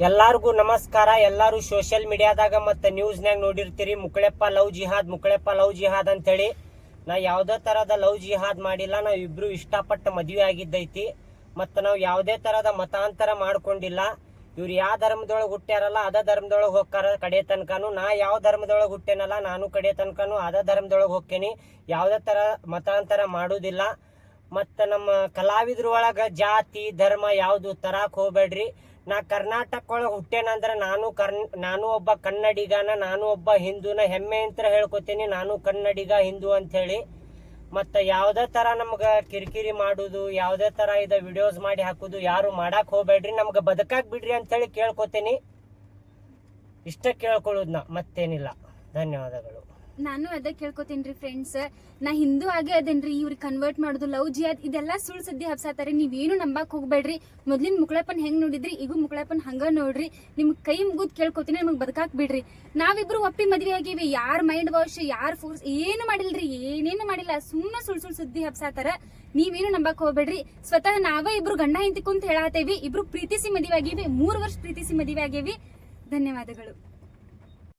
ಎಲ್ಲಾರ್ಗೂ ನಮಸ್ಕಾರ. ಎಲ್ಲಾರು ಸೋಷಿಯಲ್ ಮೀಡಿಯಾದಾಗ ಮತ್ತು ನ್ಯೂಸ್ನಾಗ ನೋಡಿರ್ತೀರಿ ಮುಕ್ಕಳೆಪ್ಪ ಲವ್ ಜಿಹಾದ್ ಅಂತೇಳಿ. ನಾ ಯಾವುದೇ ಥರದ ಲವ್ ಜಿಹಾದ್ ಮಾಡಿಲ್ಲ. ನಾವು ಇಬ್ರು ಇಷ್ಟಪಟ್ಟು ಮದುವೆ ಆಗಿದ್ದೈತಿ. ಮತ್ತು ನಾವು ಯಾವುದೇ ಥರದ ಮತಾಂತರ ಮಾಡ್ಕೊಂಡಿಲ್ಲ. ಇವ್ರು ಯಾವ ಧರ್ಮದೊಳಗೆ ಹುಟ್ಟ್ಯಾರಲ್ಲ ಅದ ಧರ್ಮದೊಳಗೆ ಹೋಗ್ತಾರ ಕಡೆ ತನಕನು. ನಾ ಯಾವ ಧರ್ಮದೊಳಗೆ ಹುಟ್ಟೇನಲ್ಲ ನಾನು ಕಡೆ ತನಕನು ಅದ ಧರ್ಮದೊಳಗೆ ಹೋಗ್ತೇನೆ. ಯಾವುದೇ ಥರ ಮತಾಂತರ ಮಾಡೋದಿಲ್ಲ. ಮತ್ತು ನಮ್ಮ ಕಲಾವಿದ್ರ ಒಳಗೆ ಜಾತಿ ಧರ್ಮ ಯಾವುದು ತರಕ್ಕೆ ಹೋಗ್ಬೇಡ್ರಿ. ನಾ ಕರ್ನಾಟಕ ಒಳಗೆ ಹುಟ್ಟೇನಂದ್ರೆ ನಾನು ಒಬ್ಬ ಕನ್ನಡಿಗನ, ನಾನು ಒಬ್ಬ ಹಿಂದೂನ ಹೆಮ್ಮೆ ಅಂತ ಹೇಳ್ಕೊತೀನಿ. ನಾನು ಕನ್ನಡಿಗ ಹಿಂದೂ ಅಂಥೇಳಿ. ಮತ್ತು ಯಾವುದೇ ಥರ ನಮ್ಗೆ ಕಿರಿಕಿರಿ ಮಾಡೋದು, ಯಾವುದೇ ಥರ ಇದು ವಿಡಿಯೋಸ್ ಮಾಡಿ ಹಾಕೋದು ಯಾರು ಮಾಡಕ್ಕೆ ಹೋಗ್ಬೇಡ್ರಿ. ನಮ್ಗೆ ಬದುಕಾಕ್ ಬಿಡ್ರಿ ಅಂಥೇಳಿ ಕೇಳ್ಕೊತೀನಿ. ಇಷ್ಟ ಕೇಳ್ಕೊಳ್ಳೋದು ಮತ್ತೇನಿಲ್ಲ. ಧನ್ಯವಾದಗಳು. ನಾನು ಅದ ಕೇಳ್ಕೊತೀನಿ ಫ್ರೆಂಡ್ಸ್. ನಾ ಹಿಂದೂ ಆಗೇ ಅದೇನ್ರಿ. ಇವ್ರಿಗೆ ಕನ್ವರ್ಟ್ ಮಾಡೋದು ಲವ್ ಜಿಹಾದ್ ಇದೆಲ್ಲ ಸುಳ್ಳು ಸುದ್ದಿ ಹಬ್ಸಾತಾರೆ. ನೀವೇನು ನಂಬಕ್ ಹೋಗ್ಬೇಡ್ರಿ. ಮೊದ್ಲಿನ ಮುಕ್ಕಳಪ್ಪನ್ ಹೆಂಗ್ ನೋಡಿದ್ರಿ ಈಗ ಮುಕ್ಕಳಪ್ಪನ್ ಹಂಗ ನೋಡ್ರಿ. ನಿಮ್ಗೆ ಕೈ ಮುಗಿದ್ ಕೇಳ್ಕೊತೀನಿ, ನಮಗ್ ಬದುಕಾಕ್ ಬಿಡ್ರಿ. ನಾವಿಬ್ರು ಒಪ್ಪಿ ಮದ್ವೆ ಆಗಿವಿ. ಯಾರ್ ಮೈಂಡ್ ವಾಶ್ ಯಾರ್ ಫೋರ್ಸ್ ಏನು ಮಾಡಿಲ್ರಿ, ಏನೇನು ಮಾಡಿಲ್ಲ. ಸುಮ್ಮನೆ ಸುಳ್ಳು ಸುದ್ದಿ ಹಬ್ಸಾತಾರ. ನೀವೇನು ನಂಬಕ್ ಹೋಗ್ಬೇಡ್ರಿ. ಸ್ವತಃ ನಾವೇ ಇಬ್ರು ಗಂಡ ಹೆಂಡತಿ ಕುಂತ ಹೇಳತ್ತೇವಿ. ಇಬ್ರು ಪ್ರೀತಿಸಿ ಮದುವೆ ಆಗಿವಿ. 3 ವರ್ಷ ಪ್ರೀತಿಸಿ ಮದುವೆ ಆಗೇವಿ. ಧನ್ಯವಾದಗಳು.